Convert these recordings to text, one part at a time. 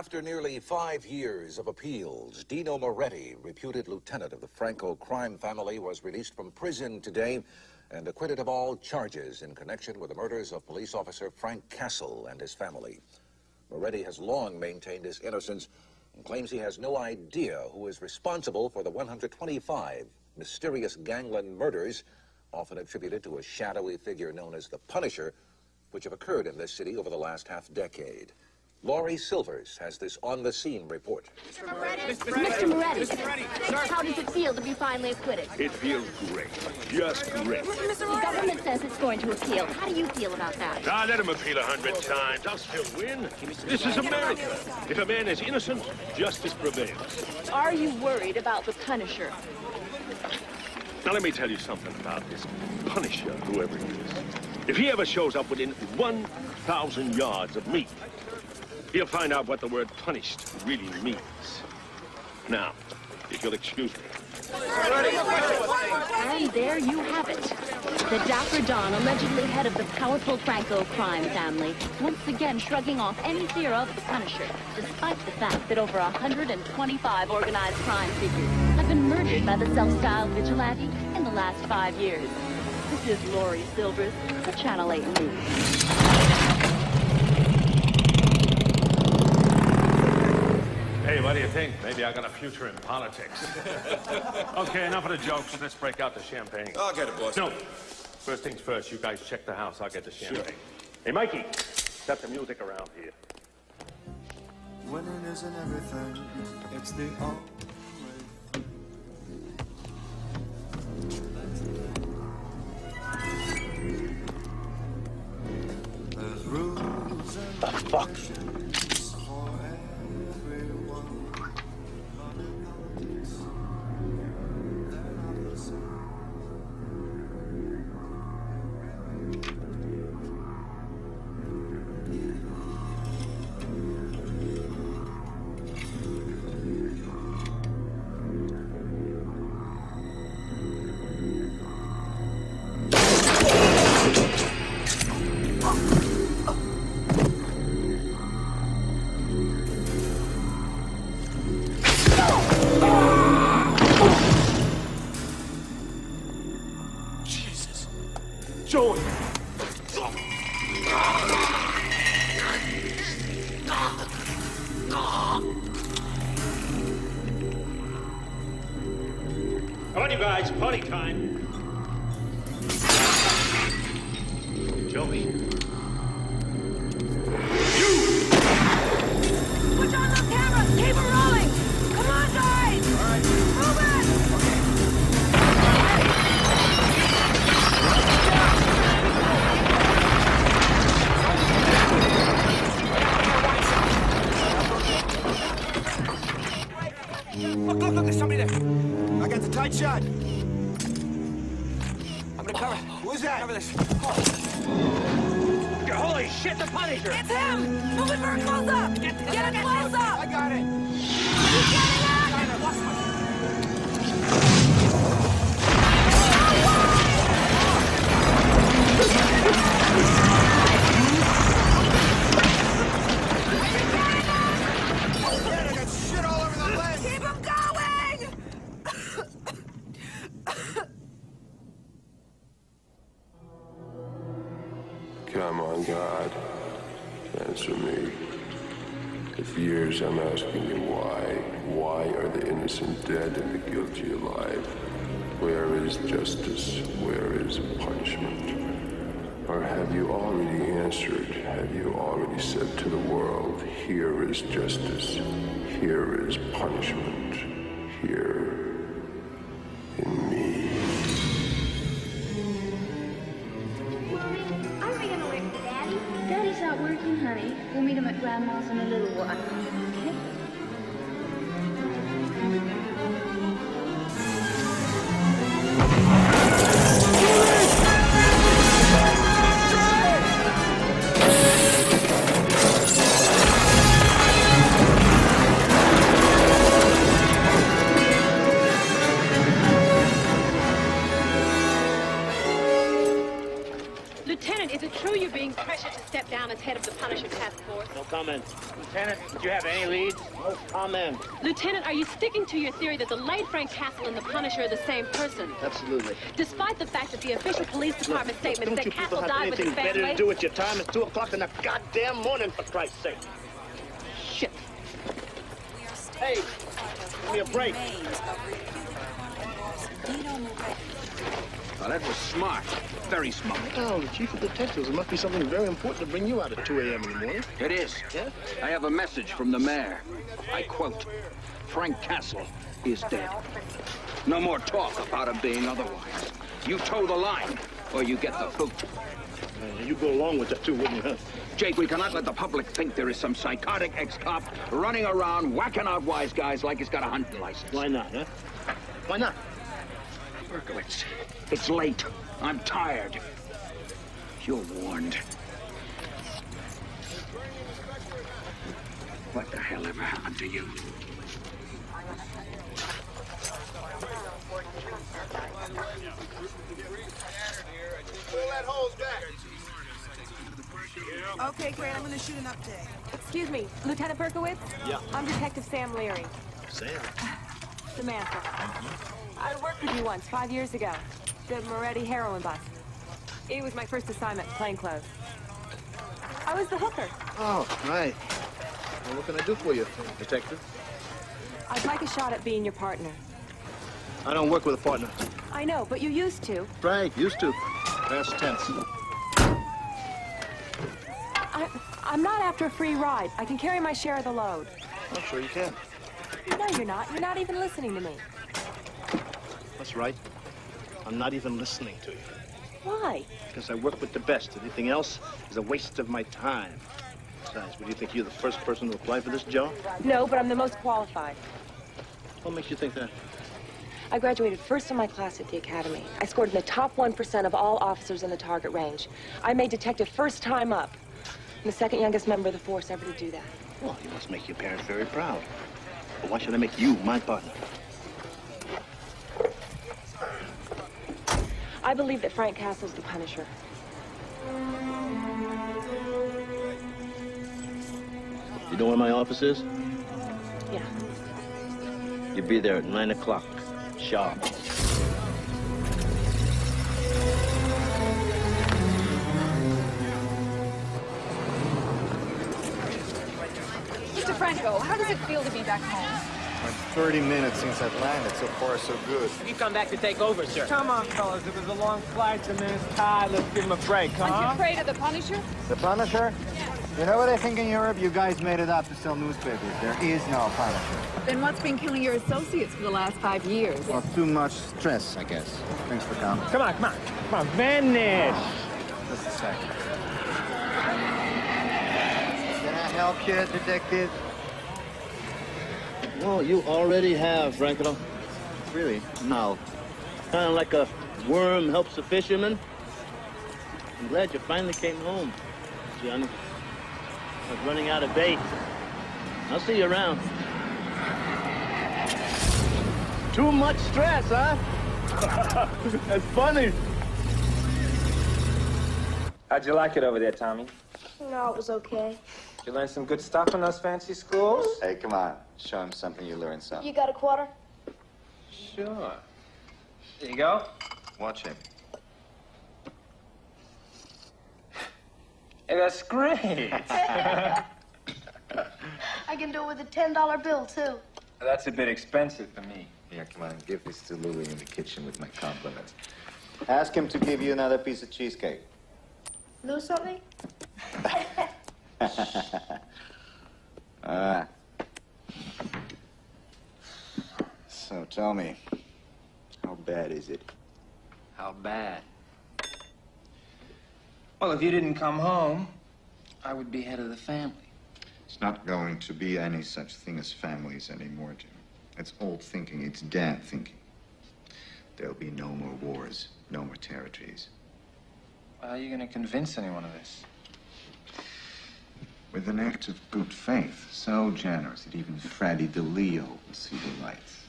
After nearly 5 years of appeals, Dino Moretti, reputed lieutenant of the Franco crime family, was released from prison today and acquitted of all charges in connection with the murders of police officer Frank Castle and his family. Moretti has long maintained his innocence and claims he has no idea who is responsible for the 125 mysterious gangland murders, often attributed to a shadowy figure known as the Punisher, which have occurred in this city over the last half-decade. Laurie Silvers has this on-the-scene report. Mr. Moretti. How does it feel to be finally acquitted? It feels great. Just great. The government says it's going to appeal. How do you feel about that? Now, let him appeal 100 times. I'll still win. This is America. If a man is innocent, justice prevails. Are you worried about the Punisher? Now, let me tell you something about this Punisher, whoever he is. If he ever shows up within 1,000 yards of me, he'll find out what the word punished really means. Now, if you'll excuse me. And there you have it. The Dapper Don, allegedly head of the powerful Franco crime family, once again shrugging off any fear of the Punisher, despite the fact that over 125 organized crime figures have been murdered by the self-styled vigilante in the last 5 years. This is Laurie Silvers for Channel 8 News. Hey, what do you think? Maybe I got a future in politics. Okay, enough of the jokes. Let's break out the champagne. I'll get it, boss. No. First things first, you guys check the house. I'll get the champagne. Sure. Hey, Mikey, set the music around here. Winning isn't everything. It's the only way. There's rules and The fuck? for everyone. They're not the same. Joey! Come on, you guys, party time. Joey. Switch on the camera! Keep it rolling! Come on, guys! All right. Move it! Look, there's somebody there. I got the tight shot. I'm gonna cover. Who is that? Cover this. Holy shit, the Punisher! It's him! Move it for a close-up! Get it close up! I got it. Keep getting it! I got shit all over the leg. Keep him going! Come on, God. Answer me. For years I'm asking you why. Why are the innocent dead and the guilty alive? Where is justice? Where is punishment? Or have you already answered? Have you already said to the world, here is justice, here is punishment, here in me? Are we gonna wait for Daddy? Daddy's out working, honey. We'll meet him at Grandma's in a little while. Okay? Lieutenant, is it true you're being pressured to step down as head of the Punisher task force? No comment. Lieutenant, did you have any leads? No comment. Lieutenant, are you sticking to your theory that the late Frank Castle and the Punisher are the same person? Absolutely. Despite the fact that the official police department statement Don't that you people Castle have died with his anything better family... to do with your time? It's 2 o'clock in the goddamn morning, for Christ's sake. Shit. Hey, give me a break. Oh, that was smart. Very smart. Oh, the chief of detectives. It must be something very important to bring you out at 2 a.m. in the morning. It is. Yeah? I have a message from the mayor. I quote, Frank Castle is dead. No more talk about him being otherwise. You toe the line, or you get the boot. You go along with that, too, wouldn't you, huh? Jake, we cannot let the public think there is some psychotic ex-cop running around whacking out wise guys like he's got a hunting license. Why not, huh? Why not? Berkowitz, it's late. I'm tired. You're warned. What the hell ever happened to you? Pull that hose back. Okay, great. I'm going to shoot an update. Excuse me, Lieutenant Berkowitz? Yeah. I'm Detective Sam Leary. Sam? Samantha. I worked with you once, 5 years ago. The Moretti heroin bust. It was my first assignment, plainclothes. I was the hooker. Oh, right. Well, what can I do for you, detective? I'd like a shot at being your partner. I don't work with a partner. I know, but you used to. Right, used to. Past tense. I'm not after a free ride. I can carry my share of the load. I'm sure you can. No, you're not. You're not even listening to me. That's right. I'm not even listening to you. Why? Because I work with the best. Anything else is a waste of my time. Besides, what do you think you're the first person to apply for this job? No, but I'm the most qualified. What makes you think that? I graduated first in my class at the academy. I scored in the top 1% of all officers in the target range. I made detective first time up. I'm the second youngest member of the force ever to do that. Well, you must make your parents very proud. But why should I make you my partner? I believe that Frank Castle's the Punisher. You know where my office is? Yeah. You'll be there at 9 o'clock, sharp. Mr. Franco, how does it feel to be back home? Like 30 minutes since I've landed. So far, so good. You come back to take over, sir. Come on, fellas. It was a long flight. The man's tired. Let's give him a break, huh? Aren't you afraid of the Punisher? The Punisher? You know what I think in Europe? You guys made it up to sell newspapers. There is no Punisher. Then what's been killing your associates for the last 5 years? Well, too much stress, I guess. Thanks for coming. Come on, come on. Come on, vanish. Just a second. Can I help you, detective? Well, you already have, Franco. Really? No. Kind of like a worm helps a fisherman. I'm glad you finally came home, Johnny. I was running out of bait. I'll see you around. Too much stress, huh? That's funny. How'd you like it over there, Tommy? No, it was okay. Did you learn some good stuff in those fancy schools? Hey, come on. Show him something you learned something. You got a quarter? Sure. Here you go. Watch him. Hey, that's great. I can do it with a $10 bill, too. That's a bit expensive for me. Here, come on. Give this to Louie in the kitchen with my compliments. Ask him to give you another piece of cheesecake. Lose something? So tell me, how bad is it? How bad? Well, if you didn't come home, I would be head of the family. It's not going to be any such thing as families anymore, Jim. It's old thinking. It's dad thinking. There'll be no more wars, no more territories. How are you going to convince anyone of this? With an act of good faith, so generous that even Freddy DeLeo will see the lights.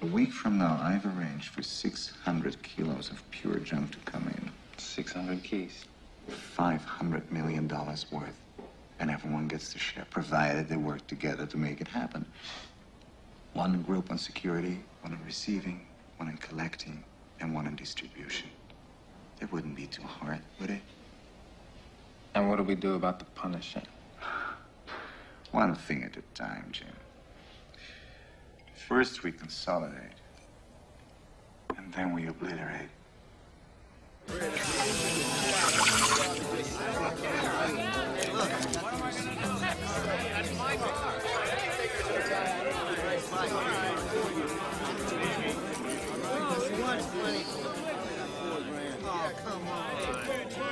A week from now, I've arranged for 600 kilos of pure junk to come in. 600 keys. $500 million worth. And everyone gets to share, provided they work together to make it happen. One group on security, one on receiving, one on collecting, and one on distribution. It wouldn't be too hard, would it? And what do we do about the punishing? One thing at a time, Jim. First we consolidate, and then we obliterate.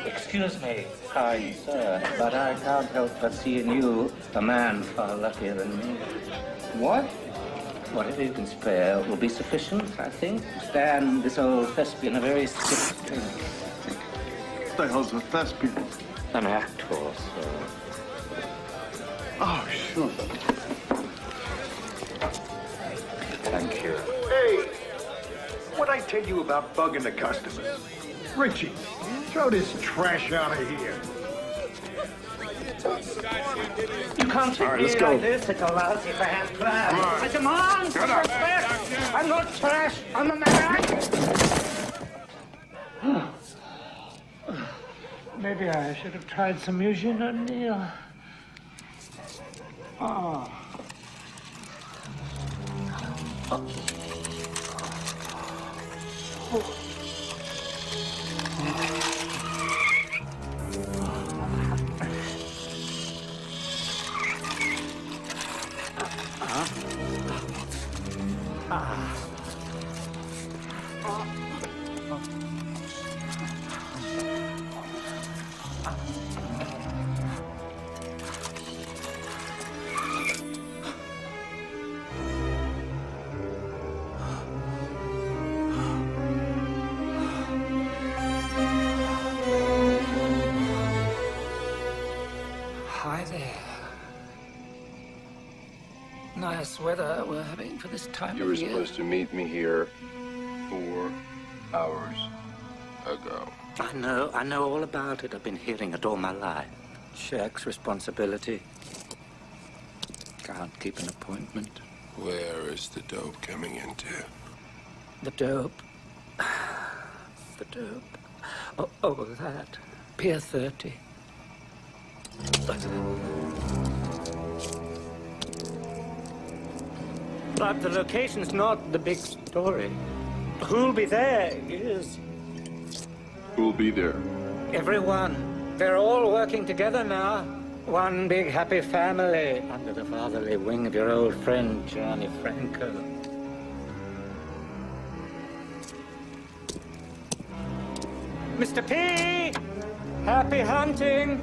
Excuse me, kind sir, but I can't help but see in you a man far luckier than me. What? Whatever you can spare will be sufficient, I think, to stand this old thespian a very stiff drink. What the hell's a thespian? An actor, sir. Oh, sure. Thank you. Hey, what'd I tell you about bugging the customers? Richie, throw this trash out of here. You can't take me like this. It's a lousy bad plan. I demand respect. I'm not trash. I'm a man. Maybe I should have tried some Eugene O'Neill. Oh. Hi there. Nice weather we're having for this time You were of year. supposed to meet me here 4 hours ago. I know all about it. I've been hearing it all my life. Shaq's responsibility. Can't keep an appointment. Where is the dope coming into? The dope. The dope. Oh, that. Pier 30. But the location's not the big story. Who'll be there is Who'll be there? everyone. They're all working together now. One big happy family under the fatherly wing of your old friend, Johnny Franco. Mr. P! Happy hunting!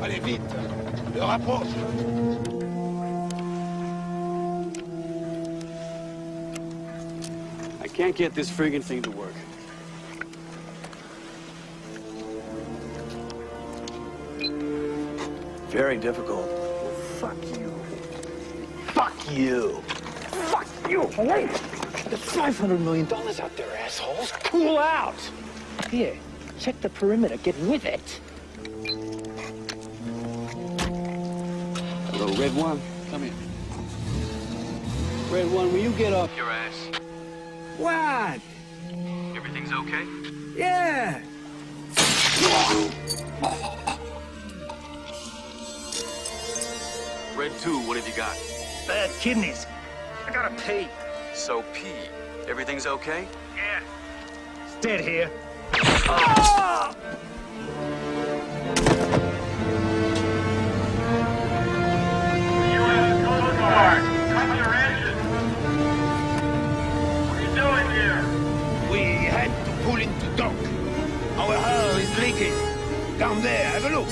Allez vite, le rapproche. I can't get this friggin' thing to work. Very difficult. Fuck you. Fuck you. Fuck you. Wait. There's $500 million out there, assholes. Cool out. Here, check the perimeter. Get with it. Hello, Red One. Come here. Red One, will you get up your ass? What? Everything's okay? Yeah. Red 2, what have you got? Bad kidneys. I gotta pee. So pee. Everything's okay? Yeah. It's dead here. U.S. Coast Guard, cut your engine. What are you doing here? We had to pull into dock. Our hull is leaking. Down there, have a look.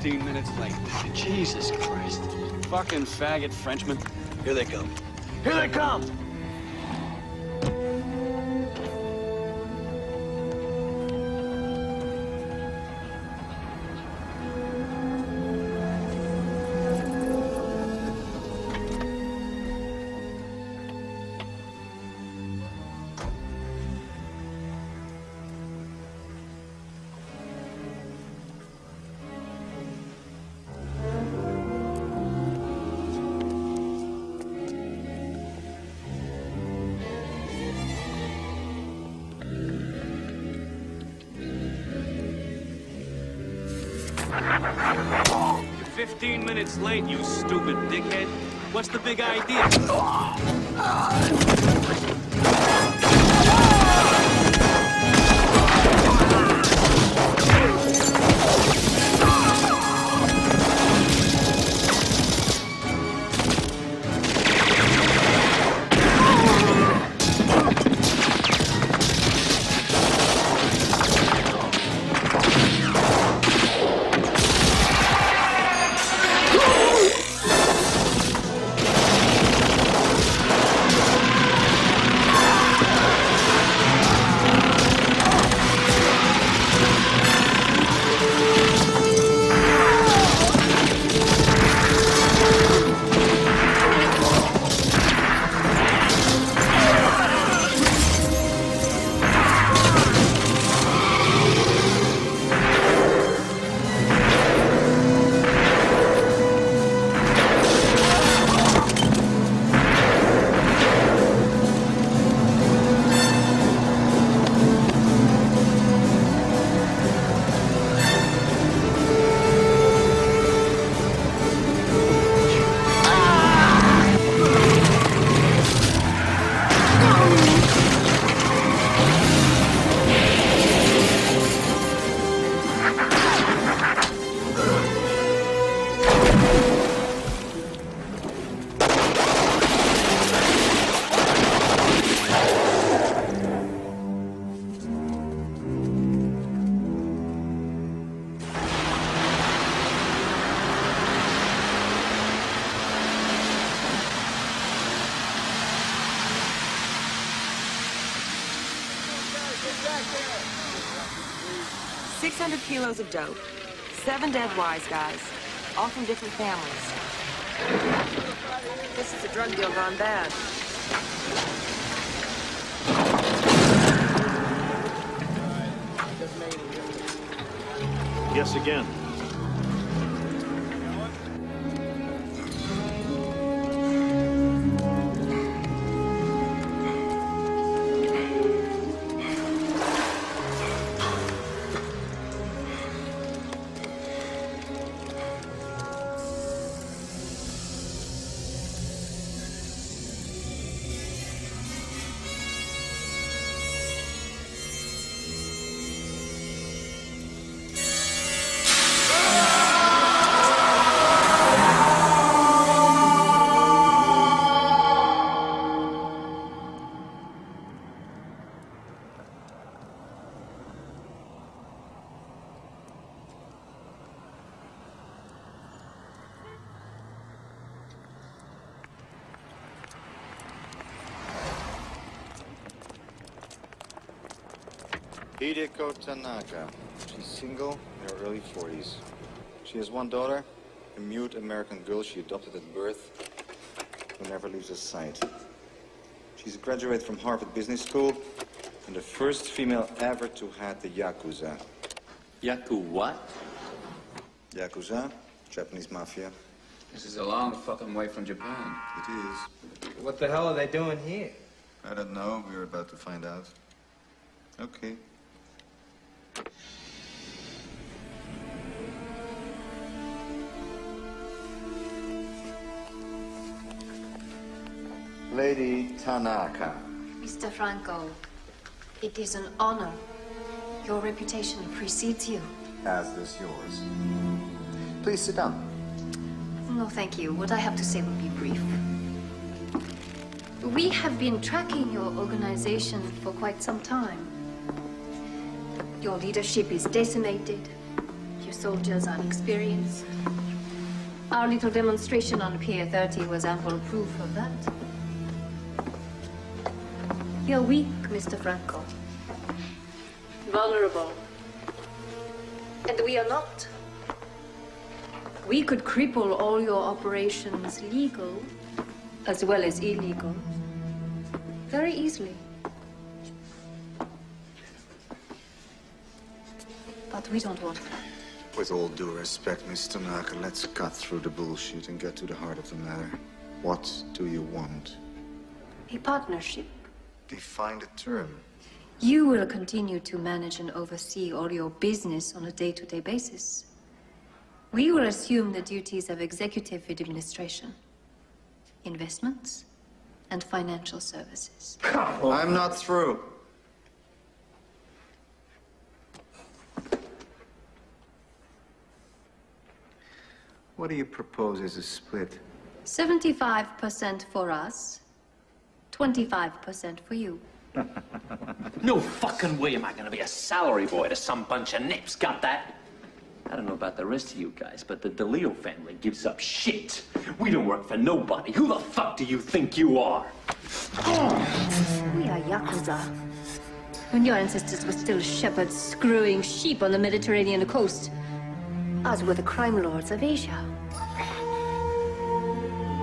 15 minutes late. Jesus Christ. Fucking faggot Frenchman. Here they come. Here they come! You're 15 minutes late, you stupid dickhead. What's the big idea? Kilos of dope, 7 dead wise guys, all from different families. This is a drug deal gone bad. Yes, again. Hideko Tanaka. She's single, in her early 40s. She has one daughter, a mute American girl she adopted at birth, who never leaves her sight. She's a graduate from Harvard Business School and the first female ever to head the Yakuza. Yaku what? Yakuza, Japanese mafia. This is a long fucking way from Japan. It is. What the hell are they doing here? I don't know. We're about to find out. Okay. Lady Tanaka. Mr. Franco, it is an honor. Your reputation precedes you. As does yours. Please sit down. No, thank you. What I have to say will be brief. We have been tracking your organization for quite some time. Your leadership is decimated. Your soldiers are experienced. Our little demonstration on Pier 30 was ample proof of that. You're weak, Mr. Franco. Vulnerable. And we are not. We could cripple all your operations, legal as well as illegal, very easily. But we don't want that. With all due respect, Miss Tanaka, let's cut through the bullshit and get to the heart of the matter. What do you want? A partnership. Define the term. You will continue to manage and oversee all your business on a day-to-day basis. We will assume the duties of executive administration, investments, and financial services. I'm not through. What do you propose as a split? 75% for us, 25% for you. No fucking way am I gonna be a salary boy to some bunch of nips, got that? I don't know about the rest of you guys, but the DeLeo family gives up shit. We don't work for nobody. Who the fuck do you think you are? We are Yakuza. When your ancestors were still shepherds screwing sheep on the Mediterranean coast, as were the crime lords of Asia.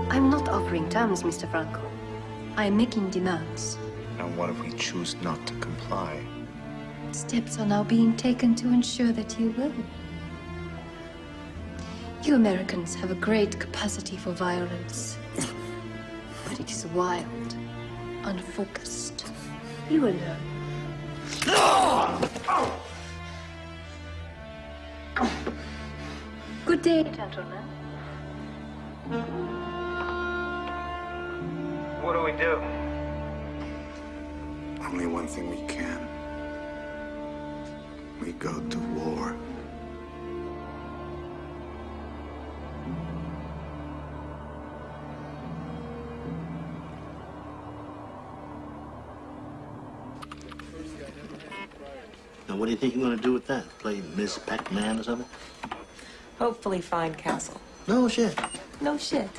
I'm not offering terms, Mr. Franco. I am making demands. And what if we choose not to comply? Steps are now being taken to ensure that you will. You Americans have a great capacity for violence. But it is wild, unfocused. You will learn. Good day, gentlemen. What do we do? Only one thing we can. We go to war. Now, what do you think you're going to do with that? Play Miss Pac-Man or something? Hopefully find Castle. No shit. No shit.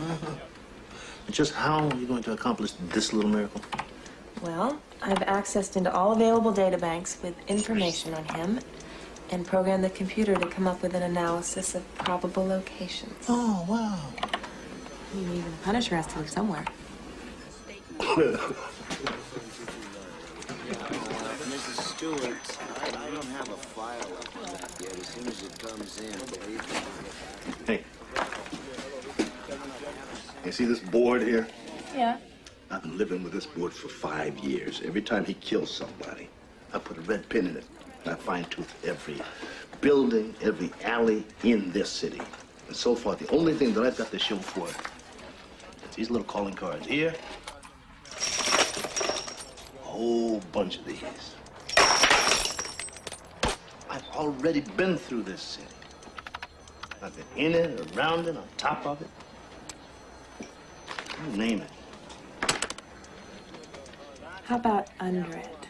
And just how are you going to accomplish this little miracle? Well, I've accessed into all available databanks with information on him and programmed the computer to come up with an analysis of probable locations. Oh, wow. Even Punisher has to live somewhere. Mrs. Stewart, I don't have a file up on that yet. As soon as it comes in, believe me. Hey. You see this board here? Yeah. I've been living with this board for 5 years. Every time he kills somebody, I put a red pin in it. And I fine-tooth every building, every alley in this city. And so far, the only thing that I've got to show for it is these little calling cards here. A whole bunch of these. I've already been through this city. I've been in it, around it, on top of it. You name it. How about under it?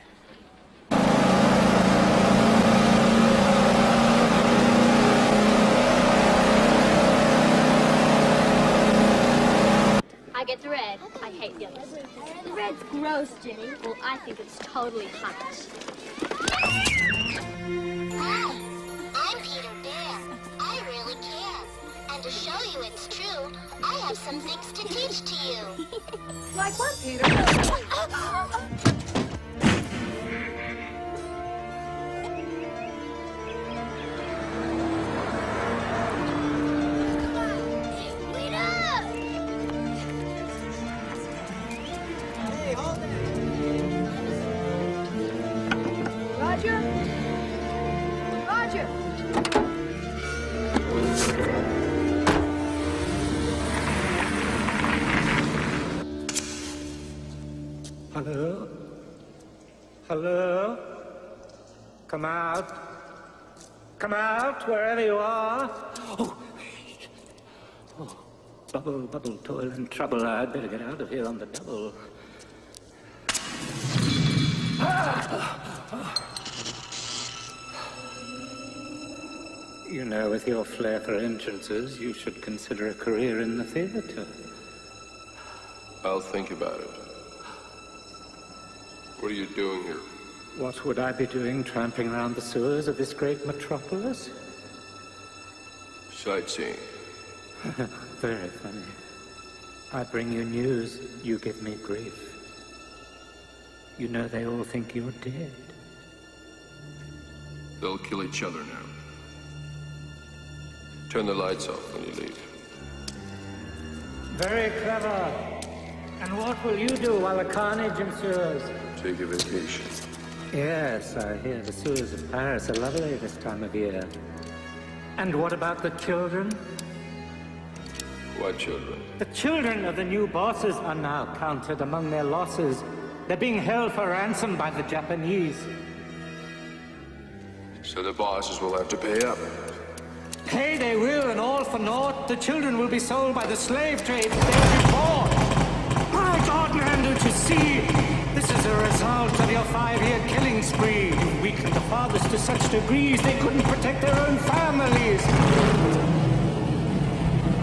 I get the red. I hate the others. The red's gross, Jenny. Well, I think it's totally hot. Hi, I'm Peter Bear. I really care. And to show you it's true, I have some things to teach to you. Like what, Peter? Roger? Roger! Hello? Hello? Come out. Come out, wherever you are. Oh, bubble, toil and trouble. I'd better get out of here on the double. You know, with your flair for entrances, you should consider a career in the theater. I'll think about it. What are you doing here? What would I be doing tramping around the sewers of this great metropolis? Sightseeing. Very funny. I bring you news, you give me grief. You know they all think you're dead. They'll kill each other now. Turn the lights off when you leave. Very clever. And what will you do while the carnage ensues? Take a vacation. Yes, I hear the sewers of Paris are lovely this time of year. And what about the children? What children? The children of the new bosses are now counted among their losses. They're being held for ransom by the Japanese. So the bosses will have to pay up. Pay they will, and all for naught. The children will be sold by the slave trade. They'll be bought. My God, man, don't you see? This is a result of your 5-year killing spree. You've weakened the fathers to such degrees they couldn't protect their own families.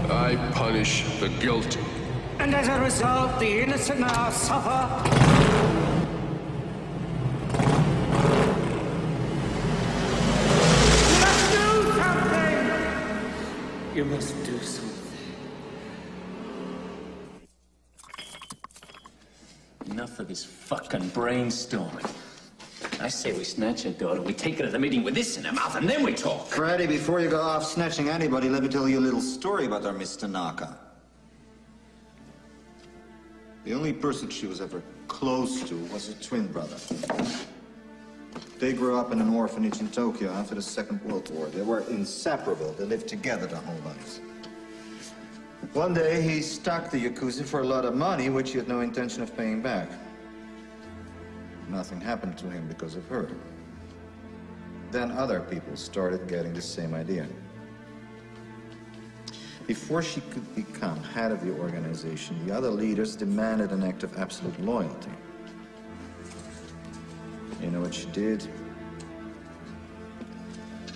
I punish the guilty. And as a result, the innocent now suffer. You must do something. Enough of this fucking brainstorming. I say we snatch her daughter, we take her to the meeting with this in her mouth, and then we talk. Freddy, before you go off snatching anybody, let me tell you a little story about our Miss Tanaka. The only person she was ever close to was her twin brother. They grew up in an orphanage in Tokyo after the Second World War. They were inseparable. They lived together their whole lives. One day, he stalked the Yakuza for a lot of money, which he had no intention of paying back. Nothing happened to him because of her. Then other people started getting the same idea. Before she could become head of the organization, the other leaders demanded an act of absolute loyalty. You know what she did?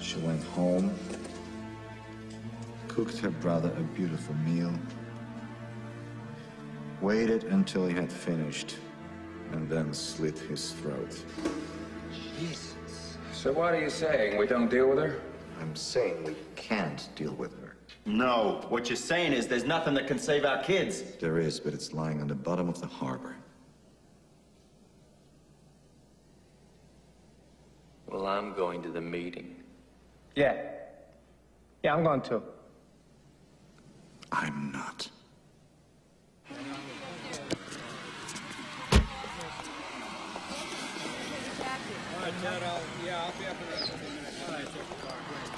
She went home, cooked her brother a beautiful meal, waited until he had finished, and then slit his throat. Jesus. So what are you saying? We don't deal with her? I'm saying we can't deal with her. No. What you're saying is there's nothing that can save our kids. There is, but it's lying on the bottom of the harbor. Well, I'm going to the meeting. Yeah. Yeah, I'm going to. I'm not. All right, Ted, I'll be up in a couple minutes. All right, check the car. Great.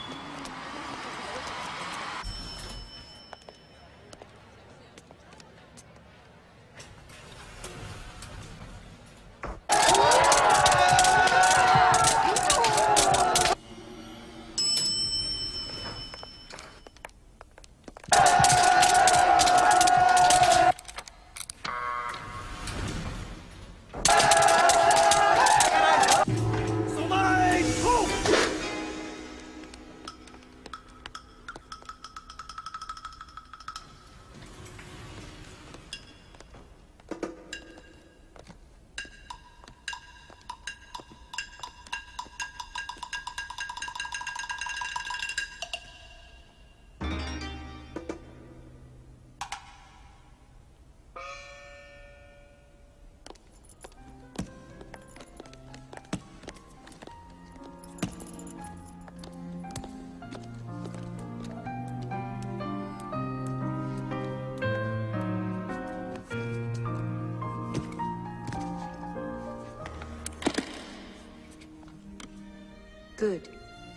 Good.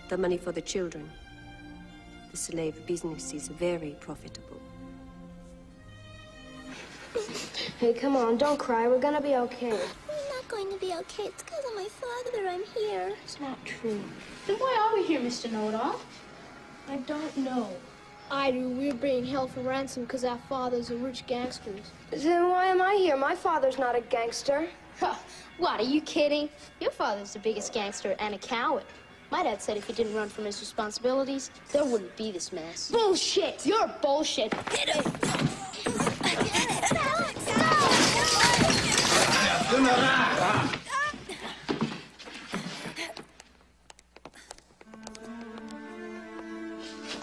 The money for the children. The slave business is very profitable. Hey, come on, don't cry. We're gonna be okay. I'm not going to be okay. It's because of my father I'm here. It's not true. Then why are we here, Mr. Know-It-All? I don't know. I do. We're being held for ransom because our fathers are rich gangsters. Then why am I here? My father's not a gangster. What, are you kidding? Your father's the biggest gangster and a coward. My dad said if he didn't run from his responsibilities, there wouldn't be this mess. Bullshit! You're bullshit.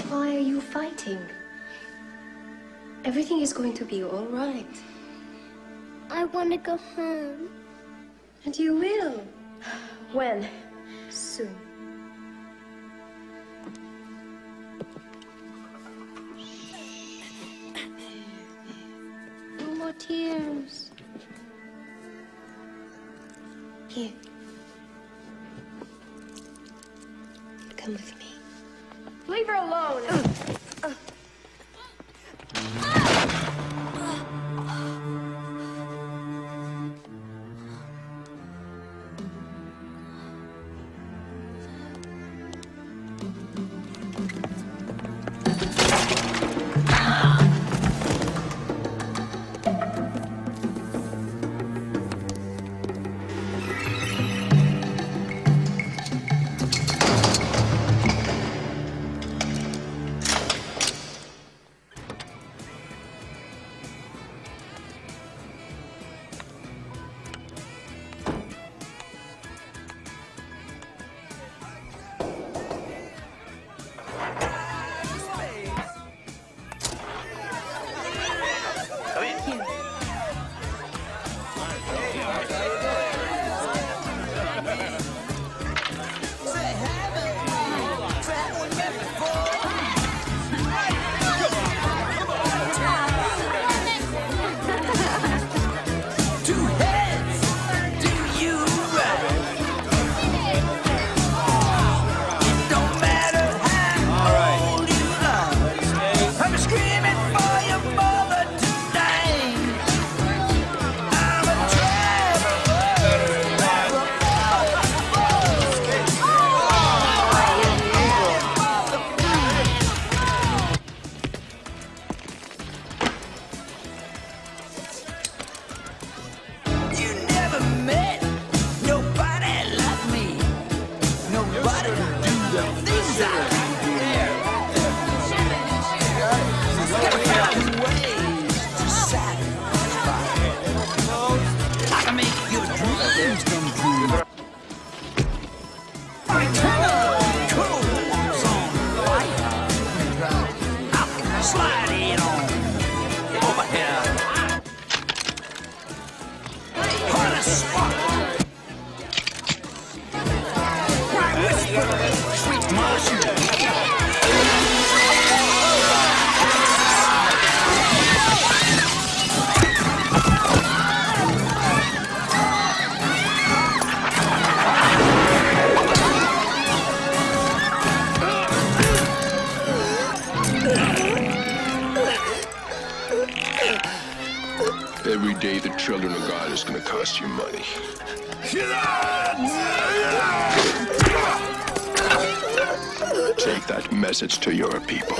Why are you fighting? Everything is going to be all right. I want to go home. And you will. When? Soon. No more tears. Here. Come with me. Leave her alone. Every day the children of God is going to cost you money. Take that message to your people.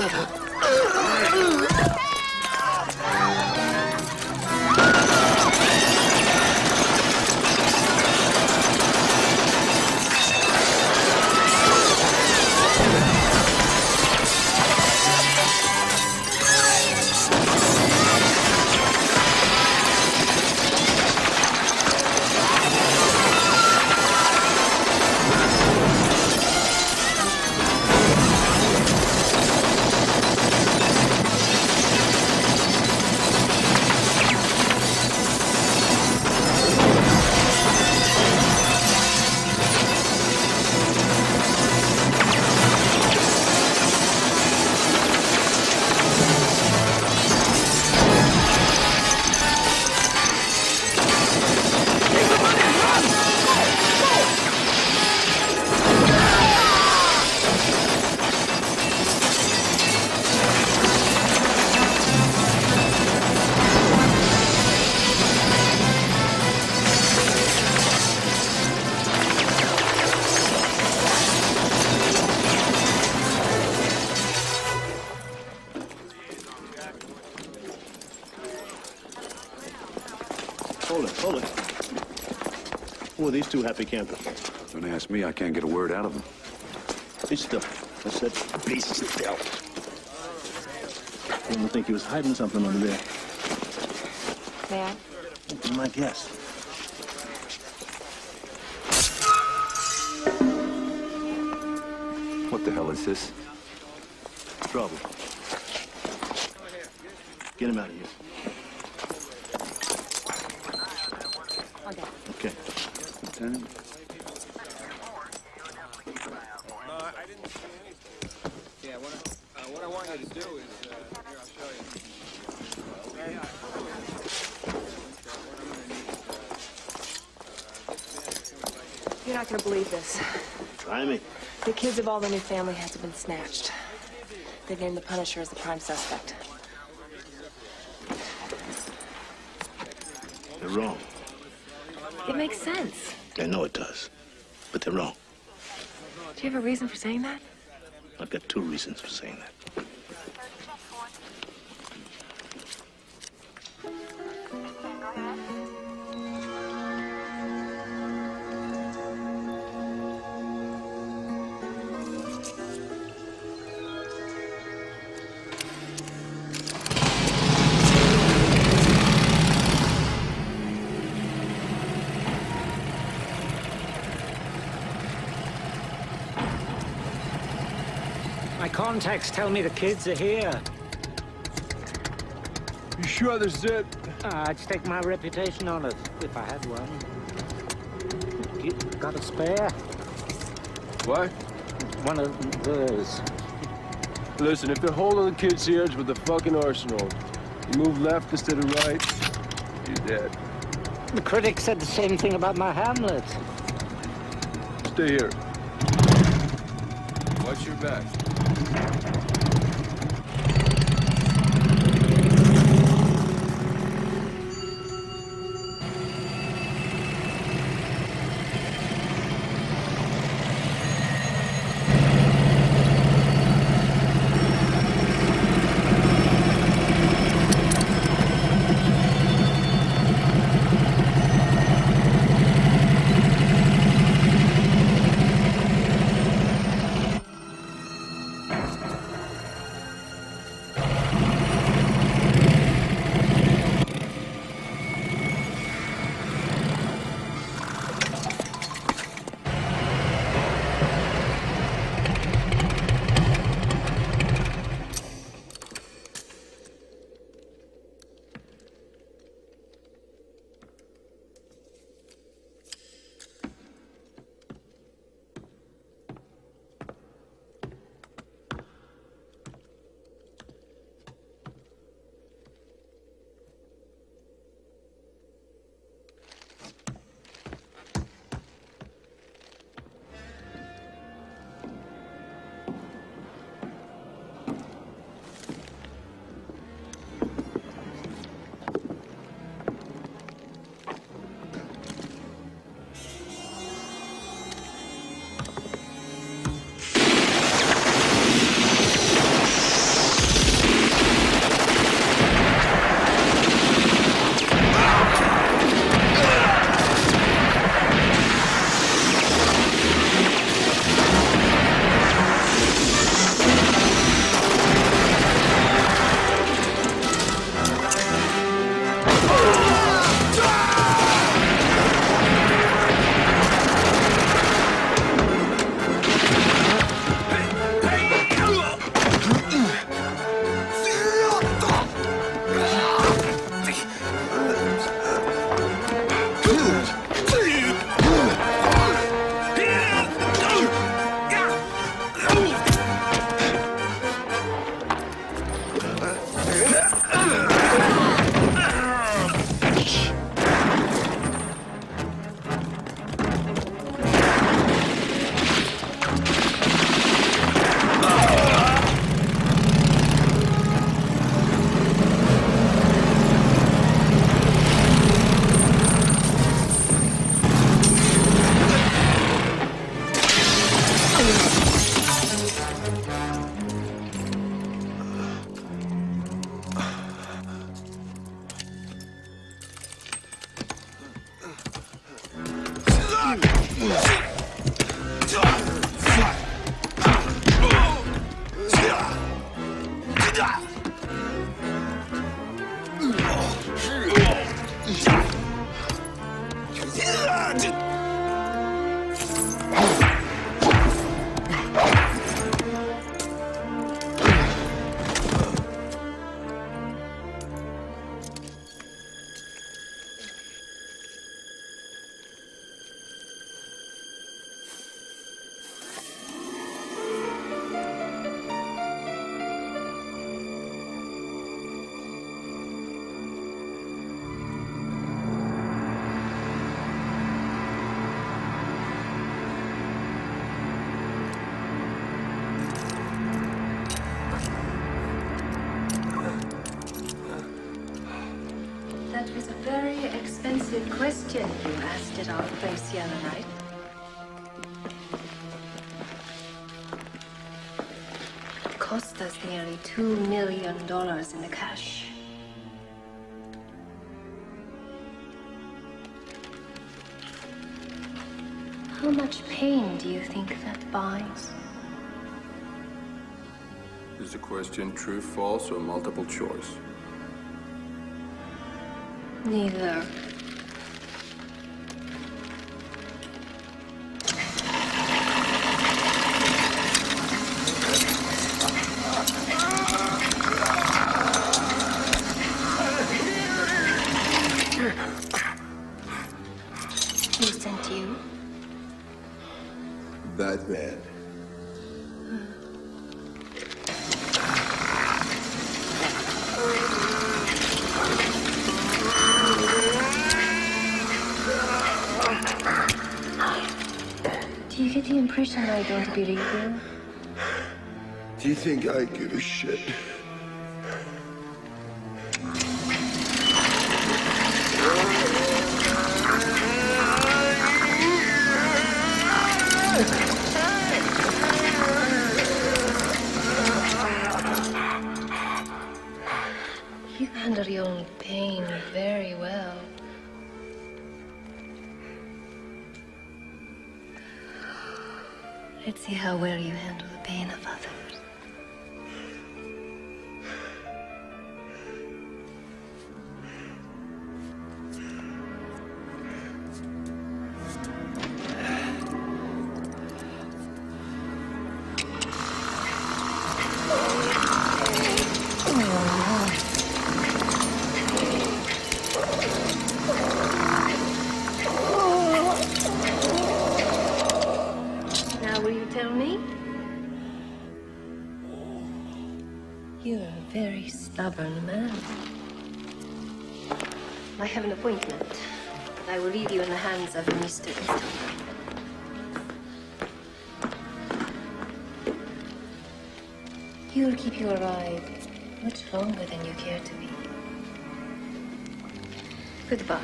Hold it. Who are these two happy campers? Don't ask me. I can't get a word out of them. Be still. I said, be still. I don't think he was hiding something over there. May I? Be my guest. What the hell is this? Trouble. Get him out of here. Okay. Lieutenant? No, I didn't see anything. Yeah, what I want you to do is, here, I'll show you. You're not gonna believe this. Try me. The kids of all the new family heads have been snatched. They've named the Punisher as the prime suspect. They're wrong. It makes sense. I know it does, but they're wrong. Do you have a reason for saying that? I've got 2 reasons for saying that. My contacts tell me the kids are here. You sure this is it? I'd stake my reputation on it, if I had one. You got a spare? What? One of theirs. Listen, if they're holding the kids here, it's with the fucking arsenal. You move left instead of right, you're dead. The critic said the same thing about my Hamlet. Stay here. Watch your back. That was a very expensive question you asked at our place the other night. It cost us nearly $2 million in the cash. How much pain do you think that buys? Is the question true, false, or multiple choice? Neither. Who sent you? Batman. Do you get the impression I don't believe you? Do you think I give a shit? You handle your own pain very well. Let's see how well you handle the pain of others. Now, will you tell me? You're a very stubborn man. I have an appointment. I will leave you in the hands of Mr. Easton. You'll keep your ride much longer than you care to be. Goodbye.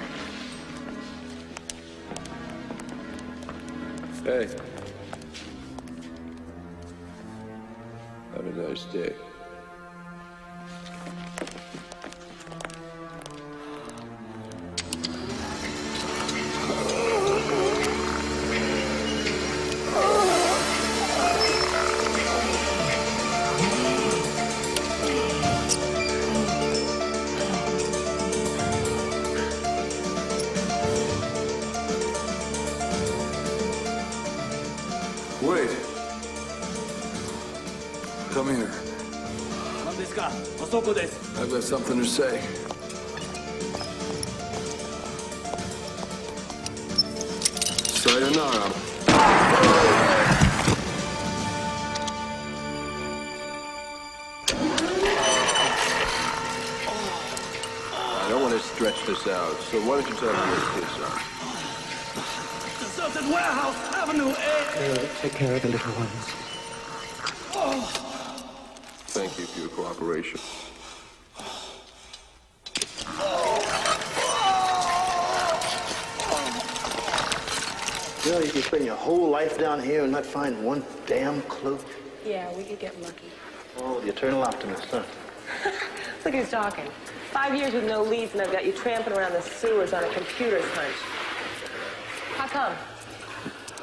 Hey. Have a nice day. Wait. Come here. I've got something to say. Sayonara. I don't want to stretch this out, so why don't you tell me what this is? Deserted warehouse, Avenue A. Take care of the little ones. Thank you for your cooperation. You know, you can spend your whole life down here and not find one damn clue. Yeah, we could get lucky. Oh, the eternal optimist, huh? Look who's talking. 5 years with no leads, and I've got you tramping around the sewers on a computer's hunch. How come?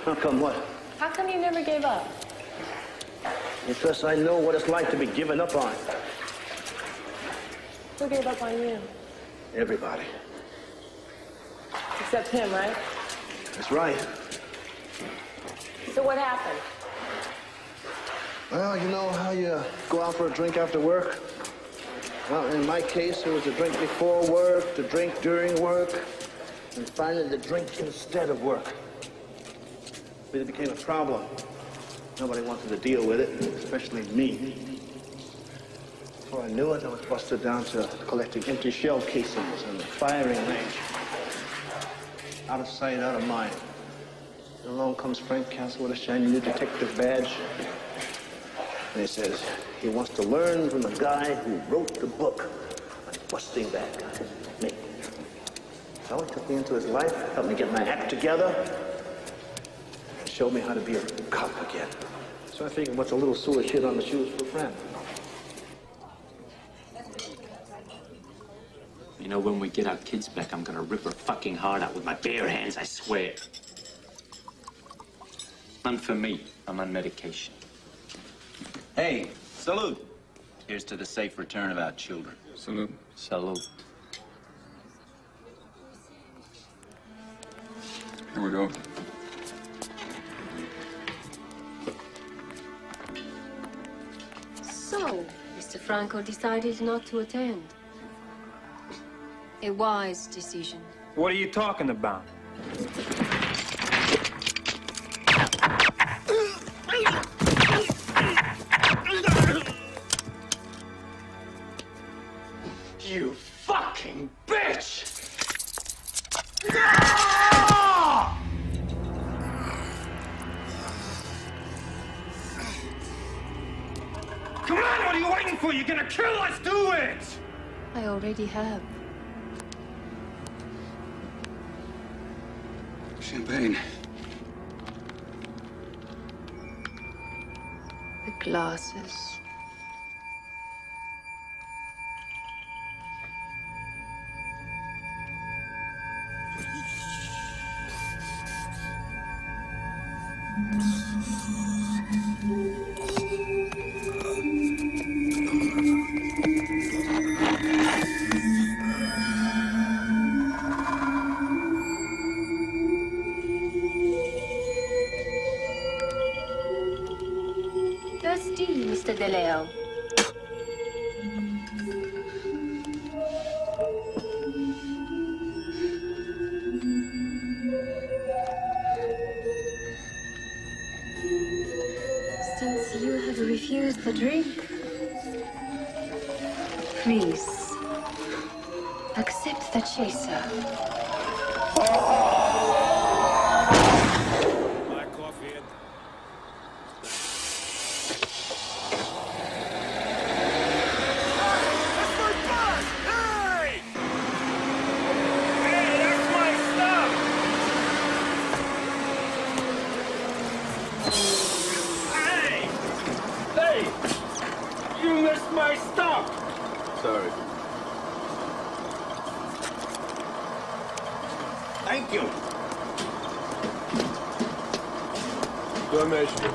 How come what? How come you never gave up? Because I know what it's like to be given up on. Who gave up on you? Everybody. Except him, right? That's right. So what happened? Well, you know how you go out for a drink after work? Well, in my case, it was a drink before work, the drink during work, and finally the drink instead of work. But it became a problem. Nobody wanted to deal with it, especially me. Before I knew it, I was busted down to collecting empty shell casings on the firing range. Out of sight, out of mind. And along comes Frank Castle with a shiny new detective badge. And he says he wants to learn from the guy who wrote the book on busting that guy, me. Well, he took me into his life, helped me get my act together, and showed me how to be a cop again. So I figured what's a little sewer shit on the shoes for a friend? You know, when we get our kids back, I'm gonna rip her fucking heart out with my bare hands, I swear. None for me. I'm on medication. Hey, salute. Here's to the safe return of our children. Salute. Salute. Here we go. So, Mr. Franco decided not to attend. A wise decision. What are you talking about? You fucking bitch! Come on, what are you waiting for? You're gonna kill us, do it! I already have. Champagne. The glasses. Thirsty, Mr. De Leo. Since you have refused the drink, please accept the chaser. Black coffee and... That's my bus! Hey! Hey, that's my stuff! Hey! Hey! You missed my stuff! Sorry. Thank you. Donation.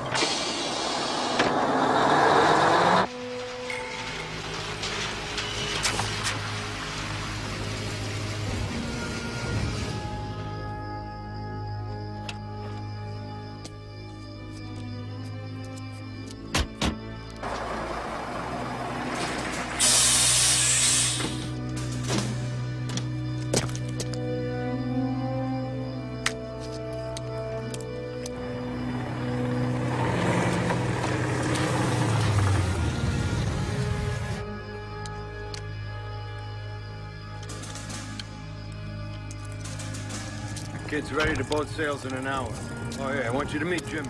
Kid's ready to boat sails in an hour. Oh, yeah, I want you to meet Jimmy.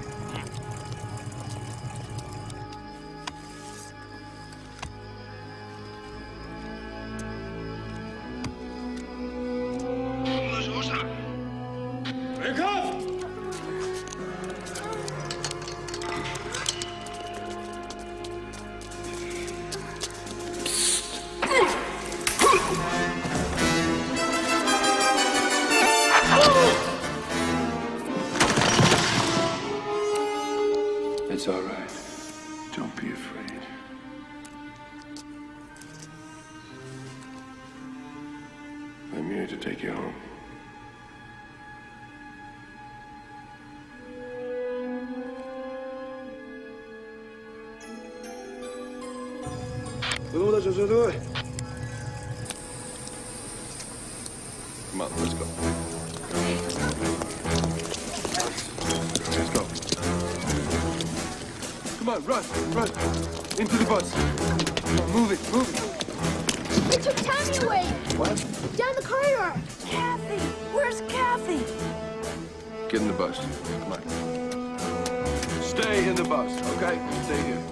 Wake up! It's all right. Don't be afraid. I'm here to take you home. Come on, let's go. Let's go. Come on, run, run. Into the bus. Come on, move it, move it. They took Tammy away! What? Down the corridor! Kathy! Where's Kathy? Get in the bus. Come on. Stay in the bus, okay? Stay here.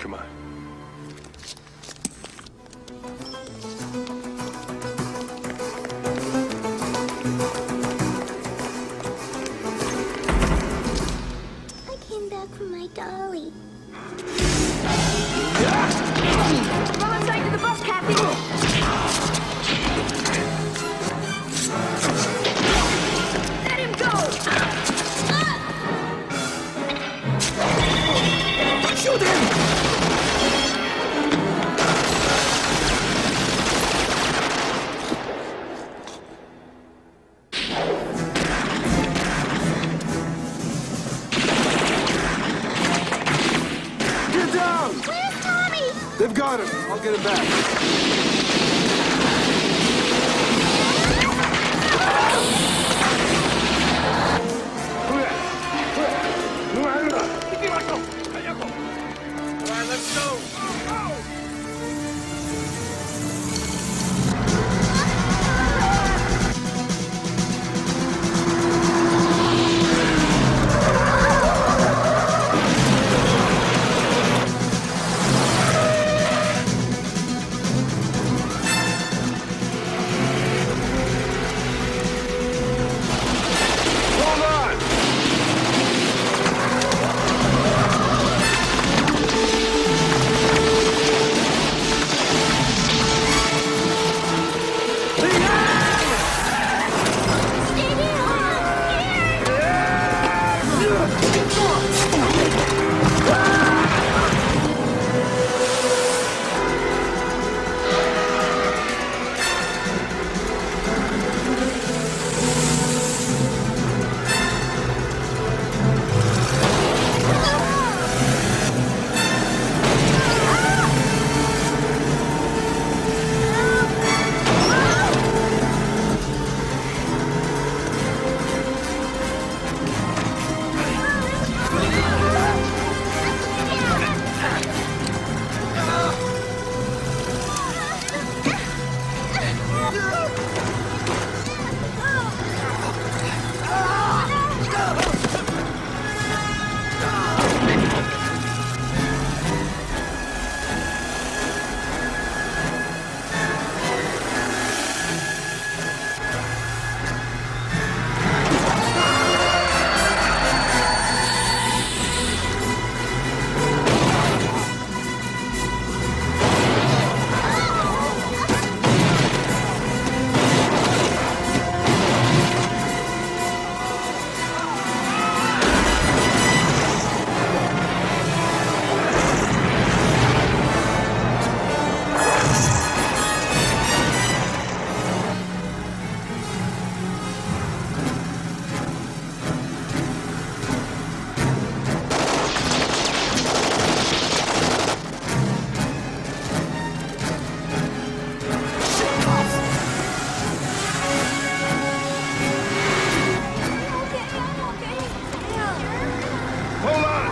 Come on. I came back for my dolly. Run inside to the bus, Kathy. Let him go! Shoot him! Get down! Where's Tommy? They've got him. I'll get him back. All right, let's go. Hold on!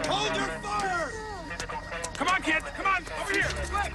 Hold your fire! Come on, kid. Come on. Over here. Quick.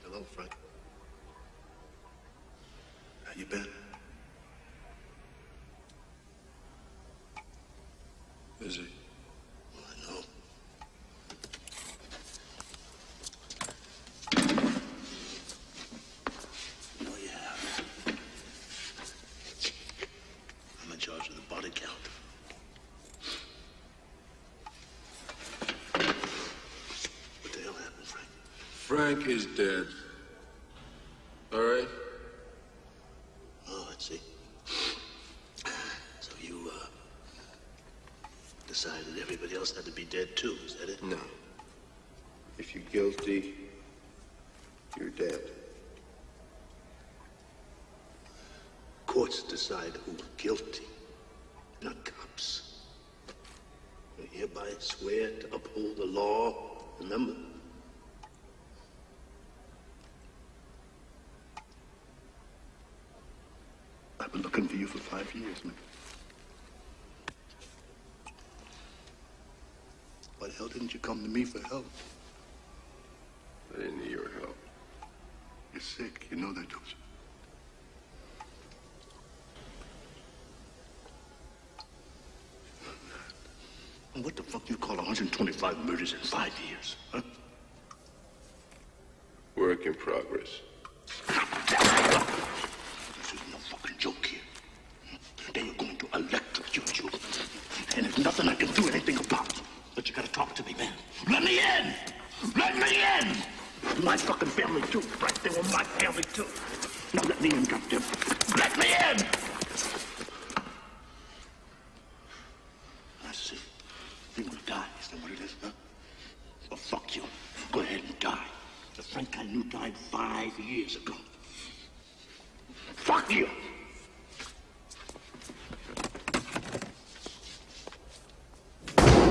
Hello, Frank. How you been? Busy. Well, I know. Frank is dead. All right? Oh, I see. So you, decided everybody else had to be dead too, is that it? No. If you're guilty, you're dead. Courts decide who's guilty, not cops. I hereby swear to uphold the law. Remember? I've been looking for you for 5 years, man. Why the hell didn't you come to me for help? I didn't need your help. You're sick. You know that, don't you? And what the fuck you call 125 murders in 5 years, huh? Work in progress. This is no fucking joke here. They are going to electrocute you. And there's nothing I can do anything about. But you gotta talk to me, man. Let me in! Let me in! My fucking family, too, right? They were my family, too. Now let me in, goddamn. Let me in! I see. You want to die? Is that what it is, huh? Well, fuck you. Go ahead and die. The Frank I knew died 5 years ago. Fuck you!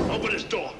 Open this door.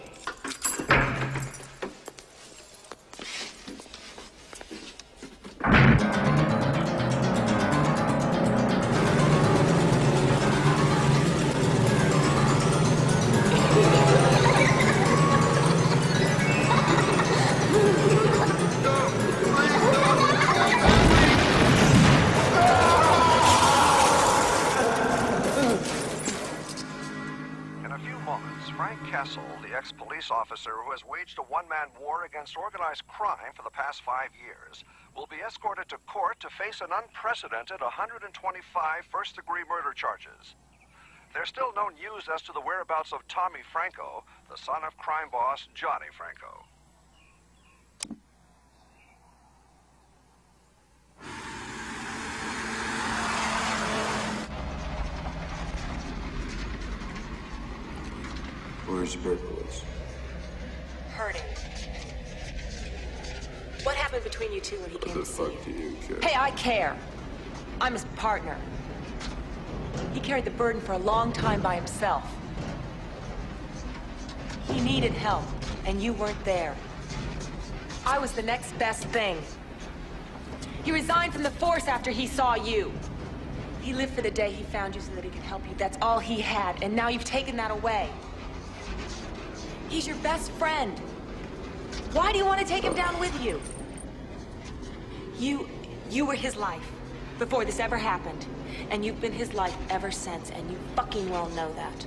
Police officer who has waged a one-man war against organized crime for the past 5 years will be escorted to court to face an unprecedented 125 first-degree murder charges. There's still no news as to the whereabouts of Tommy Franco, the son of crime boss Johnny Franco. Where's Peliculas? Hurting. What happened between you two when he came to see you? What the fuck do you care? Hey, I care. I'm his partner. He carried the burden for a long time by himself. He needed help, and you weren't there. I was the next best thing. He resigned from the force after he saw you. He lived for the day he found you so that he could help you. That's all he had, and now you've taken that away. He's your best friend. Why do you want to take him down with you? You were his life before this ever happened. And you've been his life ever since, and you fucking well know that.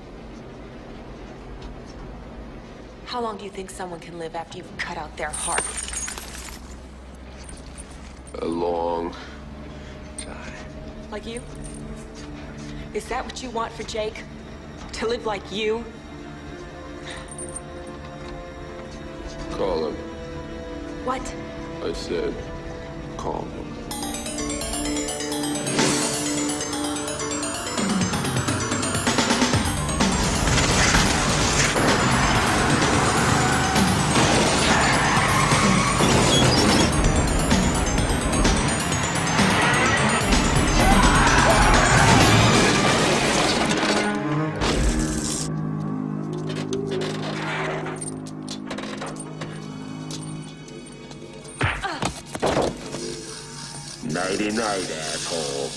How long do you think someone can live after you've cut out their heart? A long time. Like you? Is that what you want for Jake? To live like you? Call him. What? I said, call him. Night-night, asshole.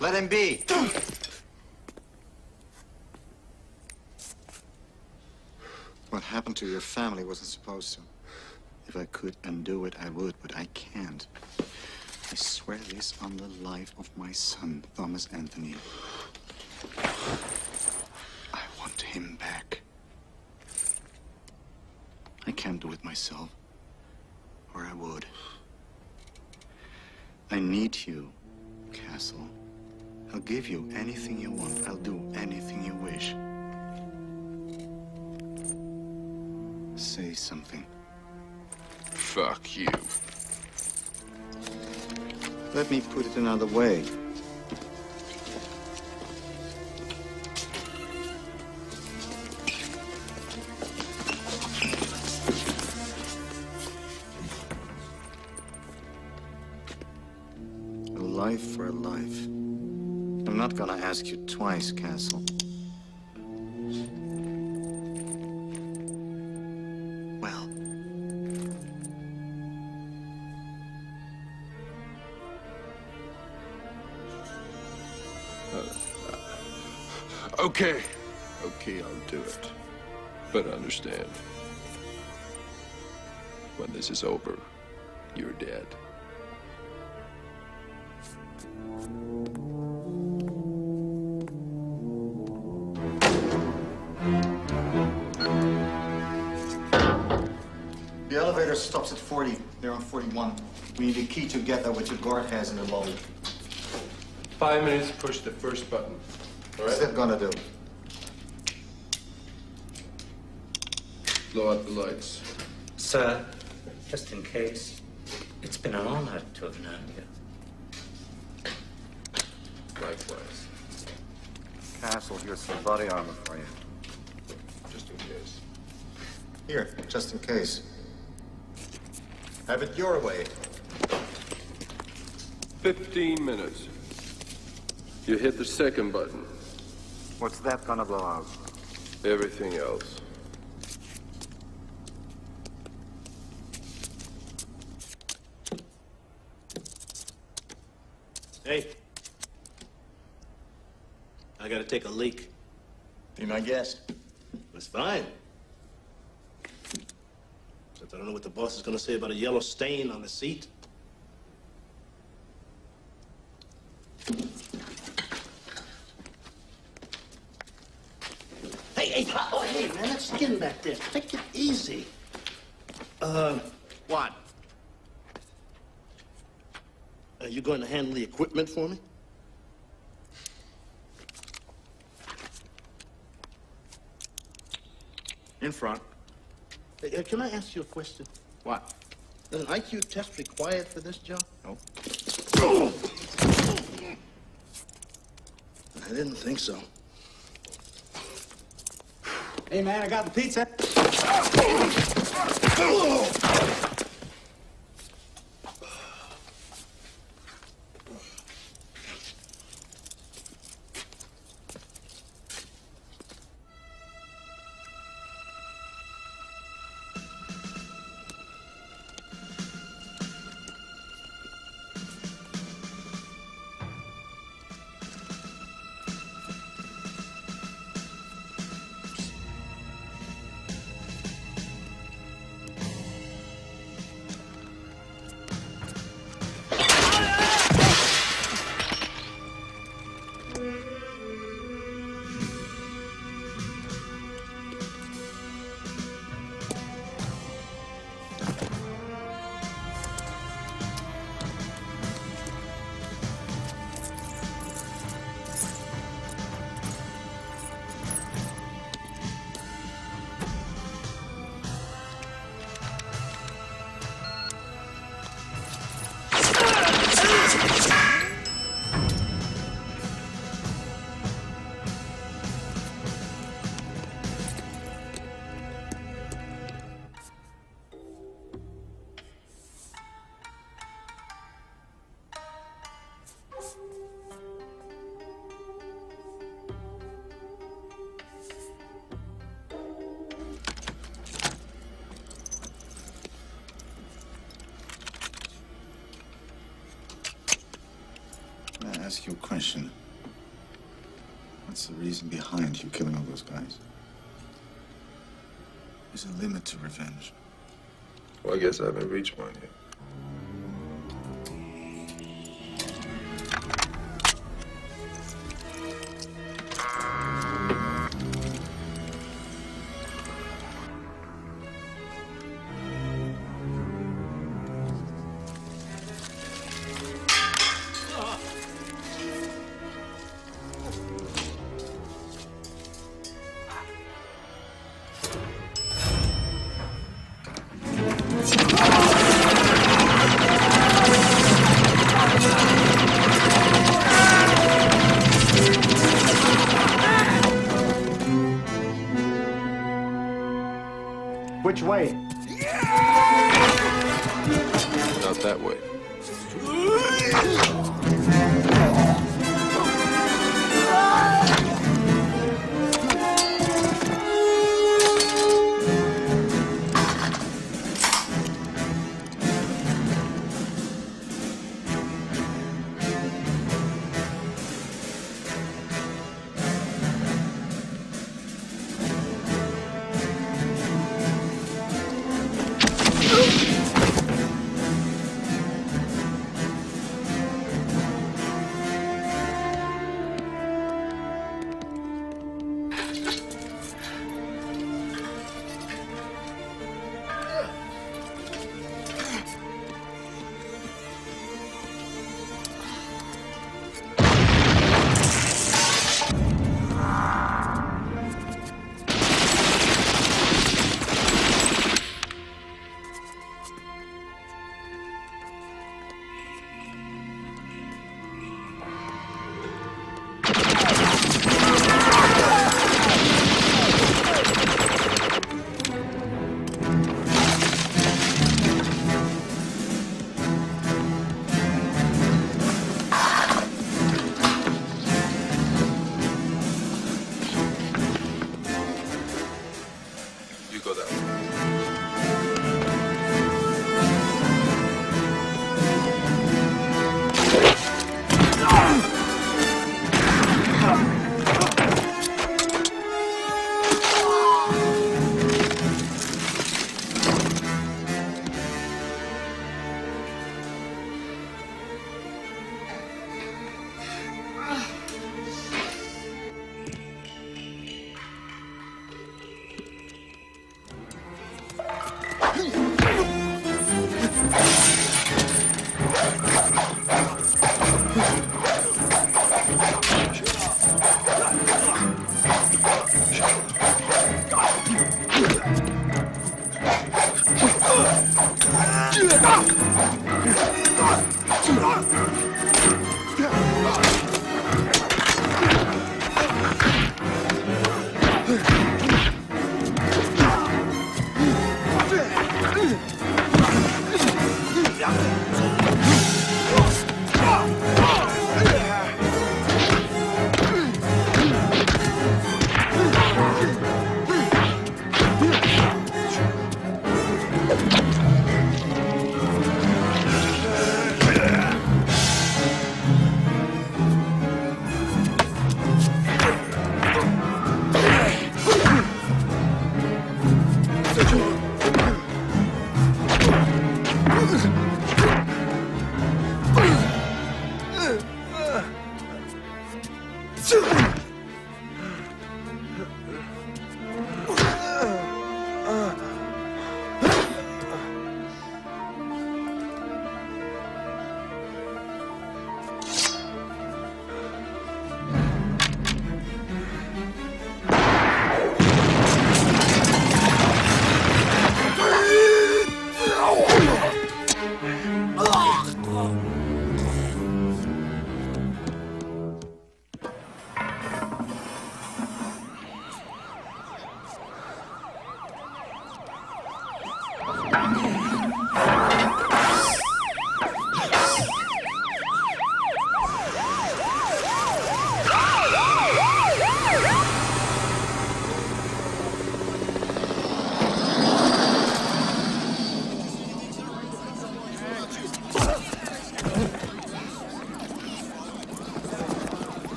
Let him be. What happened to your family wasn't supposed to. If I could undo it, I would, but I can't. I swear this on the life of my son, Thomas Anthony. I want him back. I can't do it myself. or I would. I need you, Castle. I'll give you anything you want. I'll do anything you wish. Say something. Fuck you. Let me put it another way. A life for a life. I'm not gonna ask you twice, Castle. Well. Okay. Okay, I'll do it. But understand, when this is over, you're dead. The elevator stops at 40. They're on 41. We need a key to get there, which your guard has in the lobby. 5 minutes, push the first button. All right? What's that gonna do? Blow out the lights. Sir, just in case, it's been an honor to have known you. Likewise. Castle, here's some body armor for you. Just in case. Here, just in case. Have it your way. 15 minutes. You hit the second button. What's that gonna blow out? Everything else. Hey. I gotta take a leak. Be my guest. That's fine. Except I don't know what the boss is gonna say about a yellow stain on the seat. Hey, man, that skin back there. Take it easy. What? Are you going to handle the equipment for me? In front. Hey, can I ask you a question? What? Is an IQ test required for this job? No. I didn't think so. Hey, man, I got the pizza. Ask you a question. What's the reason behind you killing all those guys? There's a limit to revenge. Well, I guess I haven't reached one yet. way? Not that way.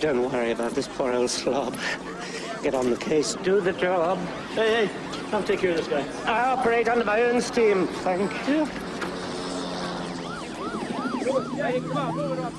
Don't worry about this poor old slob. Get on the case, do the job. Hey, I'll take care of this guy. I operate under my own steam, thank you. Hey, come on, move it up.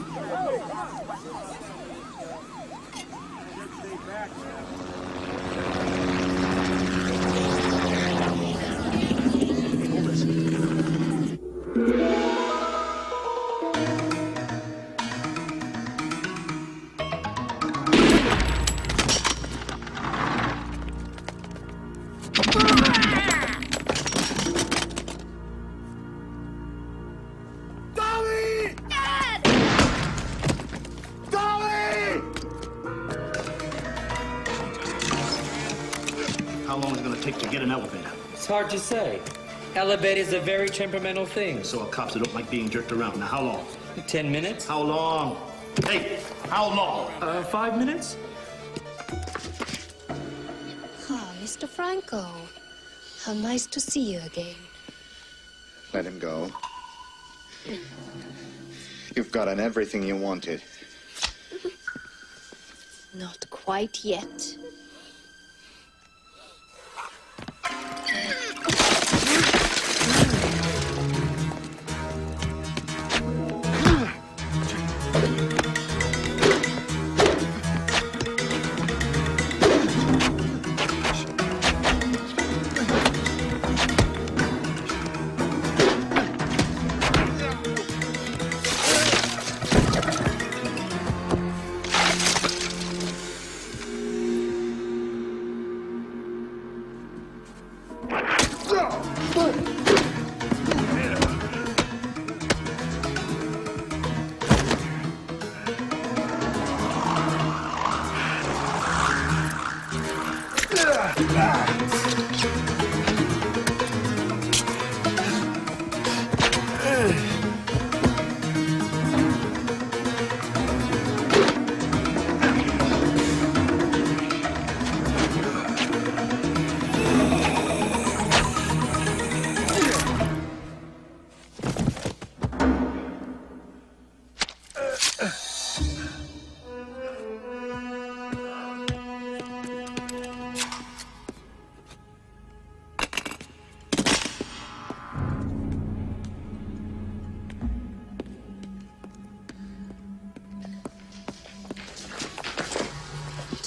How take to get an elevator? It's hard to say. Elevator's a very temperamental thing. So are cops that don't like being jerked around. Now, how long? 10 minutes. How long? Hey, how long? 5 minutes. Ah, Mr. Franco. How nice to see you again. Let him go. You've gotten everything you wanted. Not quite yet.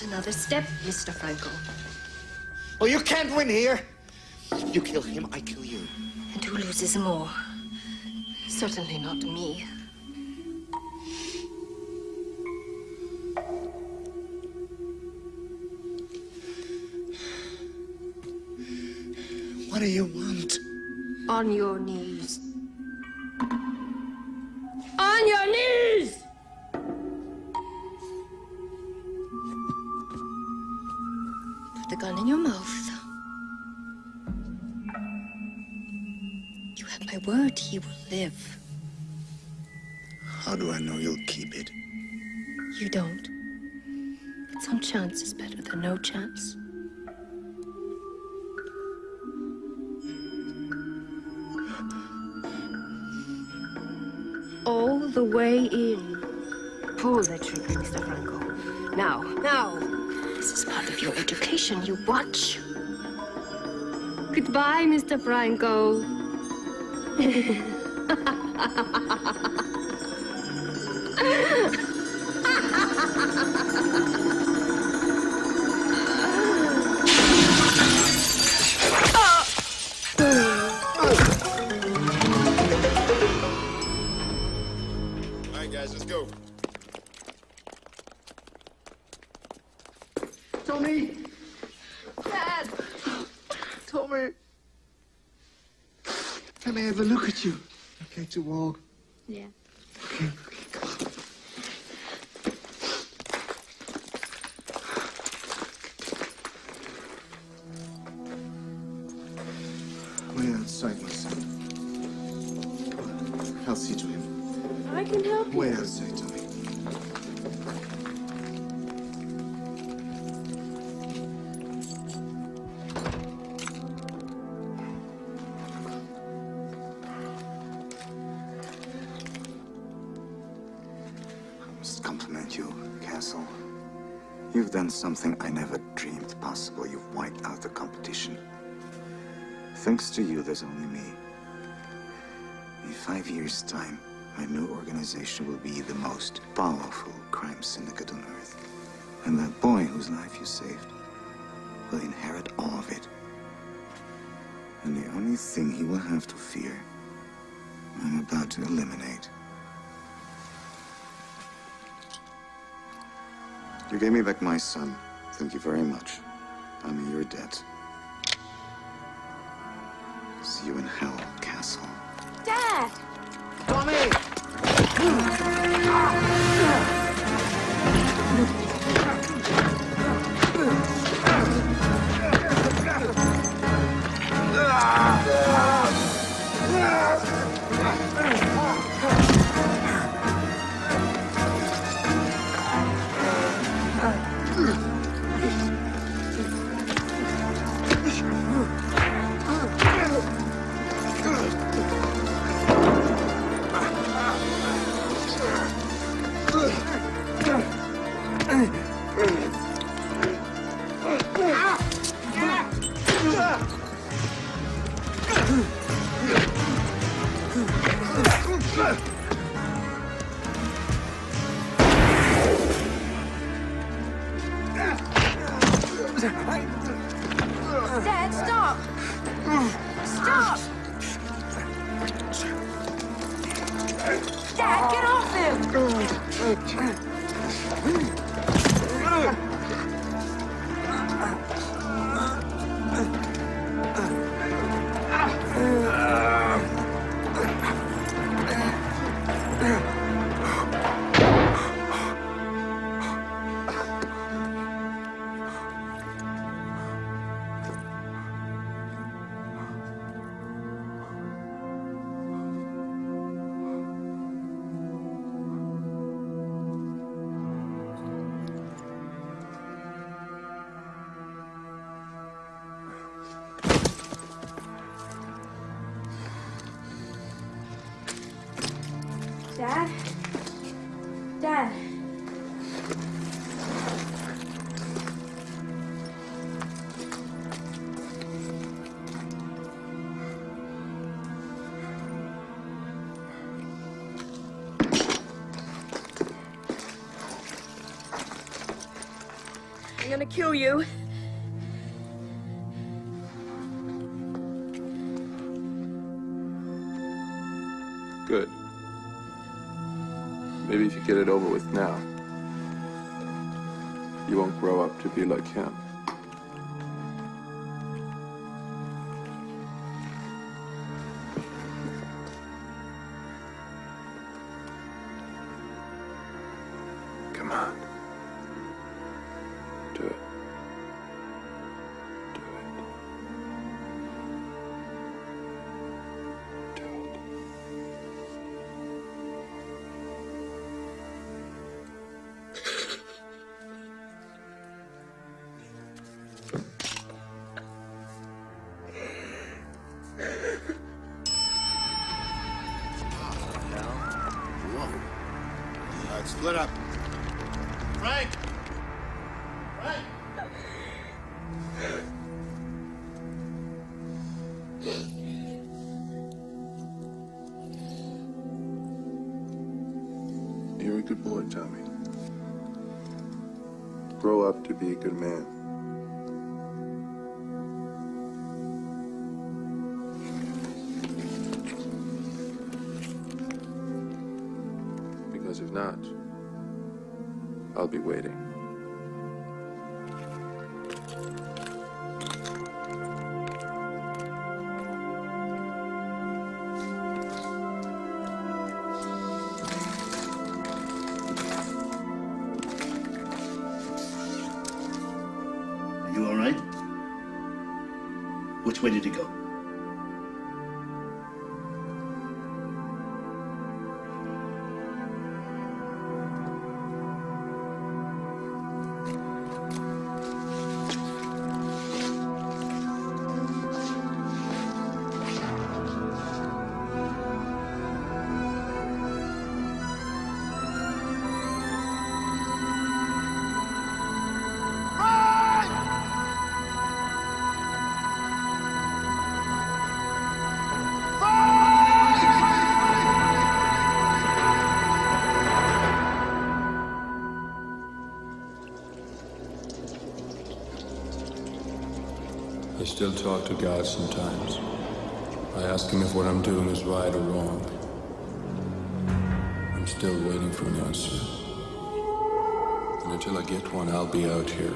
Another step, Mr. Franco. Oh, you can't win here. You kill him, I kill you. And who loses more? Certainly not me. What do you want? On your knees. On your knees! Put the gun in your mouth. You have my word, he will live. How do I know you'll keep it? You don't. But some chance is better than no chance. All the way in. Pull the trigger, Mr. Franco. Now, now. This is part of your education. You watch. Goodbye, Mr. Franco. Let's go. Tommy! Dad! Tommy! Can I have a look at you? Okay to walk? Yeah. Okay, come on. Wait outside, my son. I'll see to him. I can help you. Wait outside, Tommy. I must compliment you, Castle. You've done something I never dreamed possible. You've wiped out the competition. Thanks to you, there's only me. In 5 years' time, my new organization will be the most powerful crime syndicate on Earth. And that boy whose life you saved will inherit all of it. And the only thing he will have to fear, I'm about to eliminate. You gave me back my son. Thank you very much. I'm in your debt. See you in hell, Castle. Dad! Tommy! Dad, stop! Stop! Dad, get off him! Dad? Dad? I'm gonna kill you. Good. Maybe if you get it over with now, you won't grow up to be like him. Come on. Do it. Do it. Do it. Split up. Frank! Frank! You're a good boy, Tommy. Grow up to be a good man. Because if not, I'll be waiting. Are you all right? Which way did he go? I still talk to God sometimes. I ask him if what I'm doing is right or wrong. I'm still waiting for an answer. And until I get one, I'll be out here,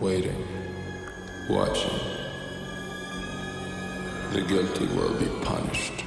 waiting, watching. The guilty will be punished.